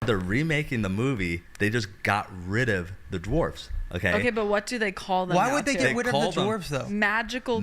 they're remaking the movie, they just got rid of the dwarfs. Okay, but what do they call them? Why now, would they too? get rid of the call them dwarves, though? Magical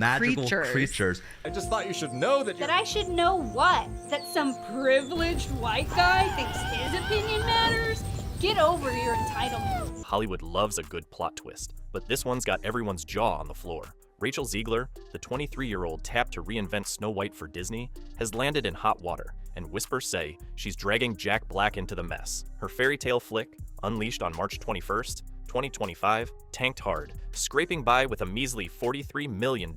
creatures. I just thought you should know that That I should know what? That some privileged white guy thinks his opinion matters? Get over your entitlement. Hollywood loves a good plot twist, but this one's got everyone's jaw on the floor. Rachel Zegler, the 23-year-old tapped to reinvent Snow White for Disney, has landed in hot water, and whispers say she's dragging Jack Black into the mess. Her fairy tale flick, unleashed on March 21st, 2025, tanked hard, scraping by with a measly $43 million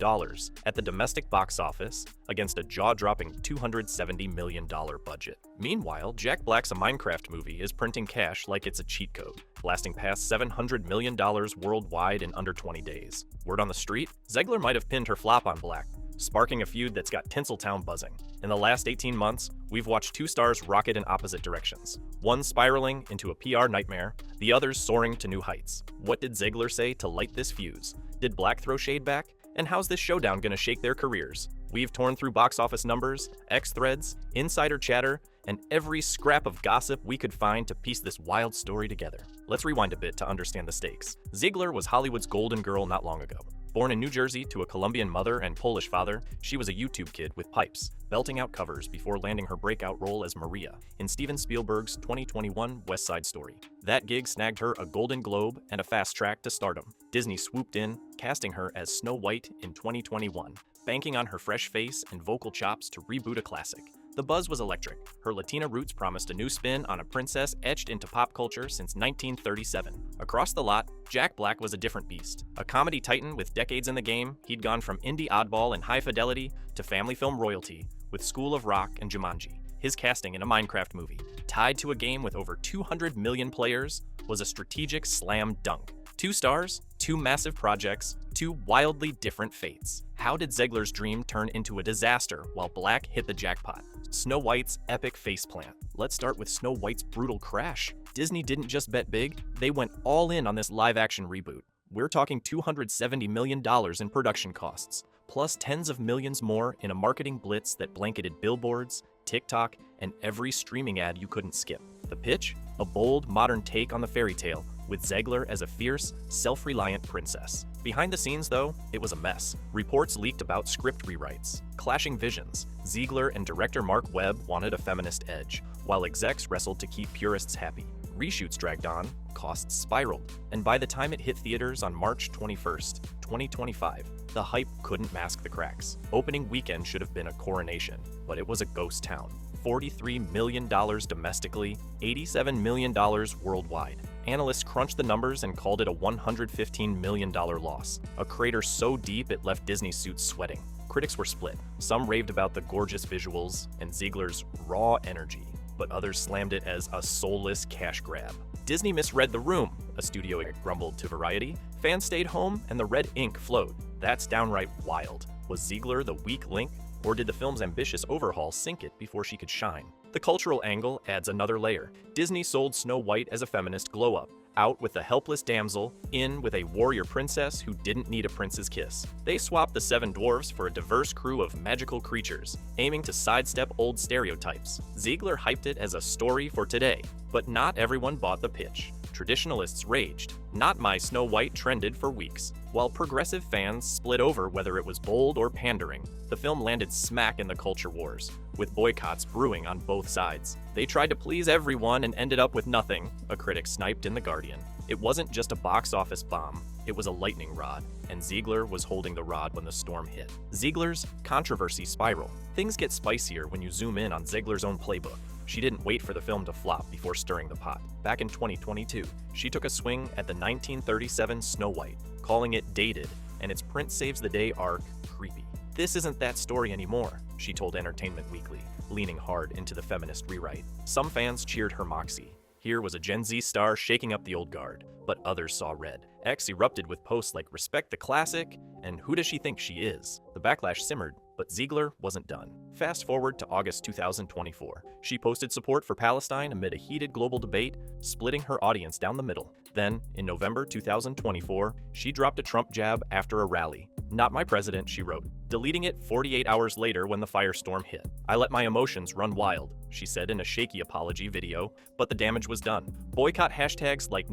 at the domestic box office against a jaw-dropping $270 million budget. Meanwhile, Jack Black's A Minecraft Movie is printing cash like it's a cheat code, blasting past $700 million worldwide in under 20 days. Word on the street? Zegler might have pinned her flop on Black, sparking a feud that's got Tinseltown buzzing. In the last 18 months, we've watched two stars rocket in opposite directions. One spiraling into a PR nightmare, the other soaring to new heights. What did Zegler say to light this fuse? Did Black throw shade back? And how's this showdown gonna shake their careers? We've torn through box office numbers, X threads, insider chatter, and every scrap of gossip we could find to piece this wild story together. Let's rewind a bit to understand the stakes. Zegler was Hollywood's golden girl not long ago. Born in New Jersey to a Colombian mother and Polish father, she was a YouTube kid with pipes, belting out covers before landing her breakout role as Maria in Steven Spielberg's 2021 West Side Story. That gig snagged her a Golden Globe and a fast track to stardom. Disney swooped in, casting her as Snow White in 2021, banking on her fresh face and vocal chops to reboot a classic. The buzz was electric. Her Latina roots promised a new spin on a princess etched into pop culture since 1937. Across the lot, Jack Black was a different beast. A comedy titan with decades in the game, he'd gone from indie oddball and high fidelity to family film royalty with School of Rock and Jumanji. His casting in A Minecraft Movie, tied to a game with over 200 million players, was a strategic slam dunk. 2 stars, 2 massive projects, 2 wildly different fates. How did Zegler's dream turn into a disaster while Black hit the jackpot? Snow White's epic faceplant. Let's start with Snow White's brutal crash. Disney didn't just bet big, they went all in on this live-action reboot. We're talking $270 million in production costs, plus tens of millions more in a marketing blitz that blanketed billboards, TikTok, and every streaming ad you couldn't skip. The pitch? A bold, modern take on the fairy tale, with Zegler as a fierce, self-reliant princess. Behind the scenes, though, it was a mess. Reports leaked about script rewrites, clashing visions. Zegler and director Mark Webb wanted a feminist edge, while execs wrestled to keep purists happy. Reshoots dragged on, costs spiraled, and by the time it hit theaters on March 21st, 2025, the hype couldn't mask the cracks. Opening weekend should have been a coronation, but it was a ghost town. $43 million domestically, $87 million worldwide. Analysts crunched the numbers and called it a $115 million loss, a crater so deep it left Disney suits sweating. Critics were split. Some raved about the gorgeous visuals and Zegler's raw energy, but others slammed it as a soulless cash grab. Disney misread the room, a studio grumbled to Variety. Fans stayed home and the red ink flowed. That's downright wild. Was Zegler the weak link? Or did the film's ambitious overhaul sink it before she could shine? The cultural angle adds another layer. Disney sold Snow White as a feminist glow-up, out with the helpless damsel, in with a warrior princess who didn't need a prince's kiss. They swapped the Seven Dwarfs for a diverse crew of magical creatures, aiming to sidestep old stereotypes. Zegler hyped it as a story for today, but not everyone bought the pitch. Traditionalists raged. Not My Snow White trended for weeks, while progressive fans split over whether it was bold or pandering. The film landed smack in the culture wars, with boycotts brewing on both sides. They tried to please everyone and ended up with nothing, a critic sniped in The Guardian. It wasn't just a box office bomb, it was a lightning rod, and Zegler was holding the rod when the storm hit. Zegler's controversy spiral. Things get spicier when you zoom in on Zegler's own playbook. She didn't wait for the film to flop before stirring the pot. Back in 2022, she took a swing at the 1937 Snow White, calling it dated, and its Prince Saves the Day arc creepy. This isn't that story anymore, she told Entertainment Weekly, leaning hard into the feminist rewrite. Some fans cheered her moxie. Here was a Gen Z star shaking up the old guard, but others saw red. X erupted with posts like "Respect the classic" and "Who does she think she is?" The backlash simmered, but Zegler wasn't done. Fast forward to August 2024. She posted support for Palestine amid a heated global debate, splitting her audience down the middle. Then, in November 2024, she dropped a Trump jab after a rally. "Not my president," she wrote. deleting it 48 hours later when the firestorm hit. "I let my emotions run wild," she said in a shaky apology video, but the damage was done. Boycott hashtags like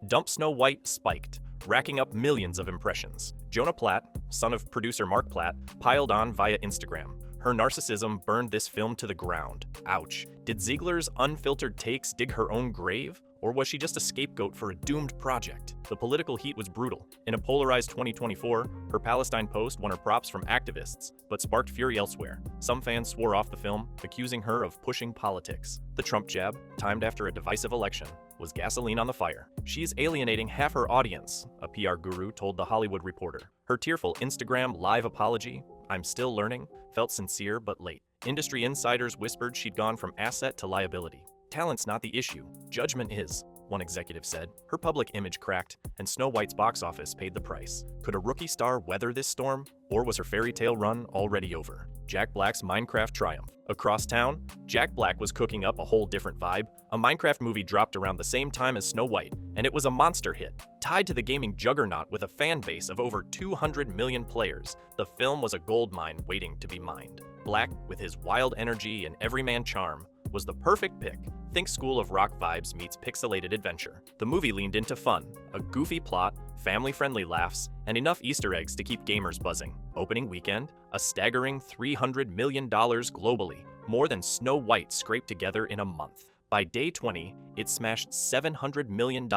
#Dump Snow White spiked, racking up millions of impressions. Jonah Platt, son of producer Mark Platt, piled on via Instagram. Her narcissism burned this film to the ground. Ouch. Did Zegler's unfiltered takes dig her own grave? Or was she just a scapegoat for a doomed project? The political heat was brutal. In a polarized 2024, her Palestine post won her props from activists, but sparked fury elsewhere. Some fans swore off the film, accusing her of pushing politics. The Trump jab, timed after a divisive election, was gasoline on the fire. "She's alienating half her audience," a PR guru told The Hollywood Reporter. Her tearful Instagram live apology, "I'm still learning," felt sincere but late. Industry insiders whispered she'd gone from asset to liability. "Talent's not the issue, judgment is," one executive said. Her public image cracked, and Snow White's box office paid the price. Could a rookie star weather this storm, or was her fairy tale run already over? Jack Black's Minecraft triumph. Across town, Jack Black was cooking up a whole different vibe. A Minecraft movie dropped around the same time as Snow White, and it was a monster hit. Tied to the gaming juggernaut with a fan base of over 200 million players, the film was a goldmine waiting to be mined. Black, with his wild energy and everyman charm, was the perfect pick. Think School of Rock vibes meets pixelated adventure. The movie leaned into fun, a goofy plot, family-friendly laughs, and enough Easter eggs to keep gamers buzzing. Opening weekend, a staggering $300 million globally, more than Snow White scraped together in a month. By day 20, it smashed $700 million.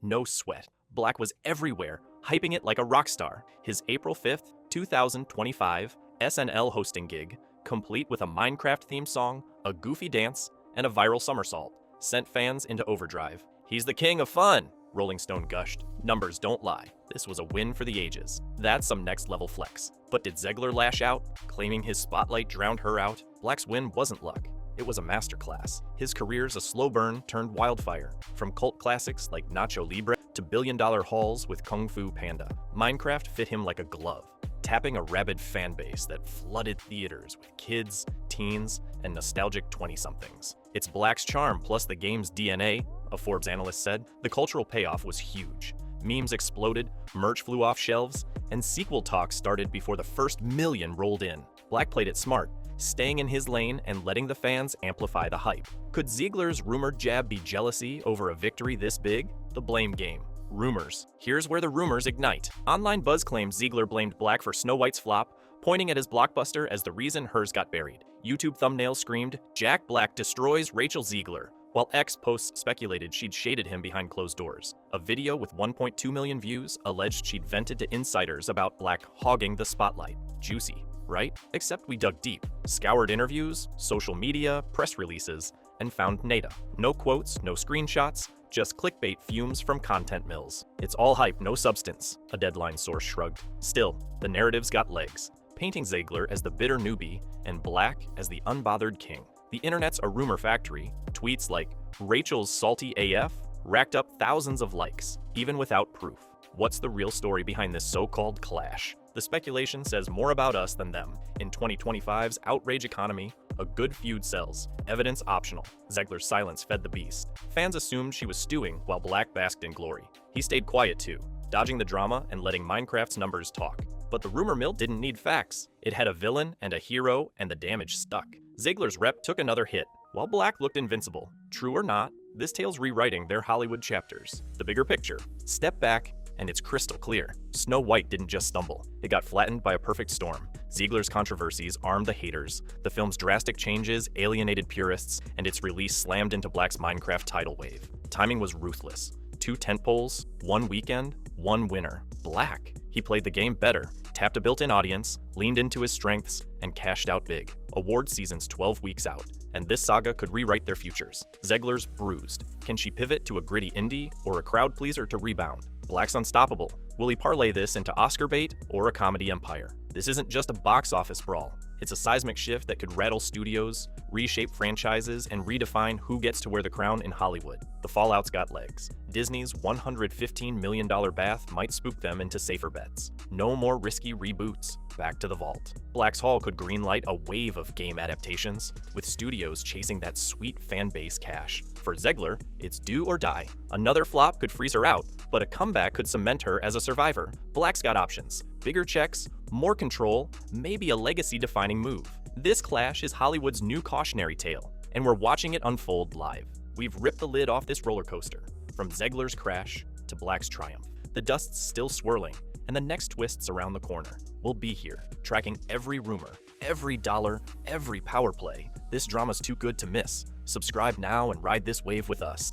No sweat. Black was everywhere, hyping it like a rock star. His April 5th, 2025 SNL hosting gig, complete with a Minecraft theme song, a goofy dance, and a viral somersault, sent fans into overdrive. "He's the king of fun," Rolling Stone gushed. "Numbers don't lie. This was a win for the ages." That's some next-level flex. But did Zegler lash out, claiming his spotlight drowned her out? Black's win wasn't luck. It was a masterclass. His career's a slow burn turned wildfire, from cult classics like Nacho Libre to billion-dollar hauls with Kung Fu Panda. Minecraft fit him like a glove, tapping a rabid fan base that flooded theaters with kids, teens, and nostalgic 20-somethings. It's Black's charm plus the game's DNA, a Forbes analyst said. The cultural payoff was huge. Memes exploded, merch flew off shelves, and sequel talks started before the first million rolled in. Black played it smart, staying in his lane and letting the fans amplify the hype. Could Zegler's rumored jab be jealousy over a victory this big? The blame game. Rumors. Here's where the rumors ignite. Online buzz claims Zegler blamed Black for Snow White's flop, pointing at his blockbuster as the reason hers got buried. YouTube thumbnails screamed, "Jack Black destroys Rachel Zegler," while X posts speculated she'd shaded him behind closed doors. A video with 1.2 million views alleged she'd vented to insiders about Black hogging the spotlight. Juicy, right? Except we dug deep, scoured interviews, social media, press releases, and found nada. No quotes, no screenshots, just clickbait fumes from content mills. "It's all hype, no substance," a Deadline source shrugged. Still, the narrative's got legs, painting Zegler as the bitter newbie and Black as the unbothered king. The internet's a rumor factory. Tweets like, "Rachel's salty AF," racked up thousands of likes, even without proof. What's the real story behind this so-called clash? The speculation says more about us than them. In 2025's outrage economy, a good feud sells. Evidence optional. Zegler's silence fed the beast. Fans assumed she was stewing while Black basked in glory. He stayed quiet too, dodging the drama and letting Minecraft's numbers talk. But the rumor mill didn't need facts. It had a villain and a hero, and the damage stuck. Zegler's rep took another hit, while Black looked invincible. True or not, this tale's rewriting their Hollywood chapters. The bigger picture. Step back, and it's crystal clear. Snow White didn't just stumble. It got flattened by a perfect storm. Zegler's controversies armed the haters, the film's drastic changes alienated purists, and its release slammed into Black's Minecraft tidal wave. Timing was ruthless. 2 tentpoles, 1 weekend, 1 winner. Black. He played the game better, tapped a built-in audience, leaned into his strengths, and cashed out big. Award season's 12 weeks out, and this saga could rewrite their futures. Zegler's bruised. Can she pivot to a gritty indie or a crowd pleaser to rebound? Black's unstoppable. Will he parlay this into Oscar bait or a comedy empire? This isn't just a box office brawl. It's a seismic shift that could rattle studios, reshape franchises, and redefine who gets to wear the crown in Hollywood. The fallout's got legs. Disney's $115 million bath might spook them into safer bets. No more risky reboots. Back to the vault. Black's Haul could greenlight a wave of game adaptations, with studios chasing that sweet fan base cash. For Zegler, it's do or die. Another flop could freeze her out, but a comeback could cement her as a survivor. Black's got options. Bigger checks More control may be a legacy-defining move. This clash is Hollywood's new cautionary tale, and we're watching it unfold live. We've ripped the lid off this roller coaster, from Zegler's crash to Black's triumph. The dust's still swirling, and the next twist's around the corner. We'll be here, tracking every rumor, every dollar, every power play. This drama's too good to miss. Subscribe now and ride this wave with us.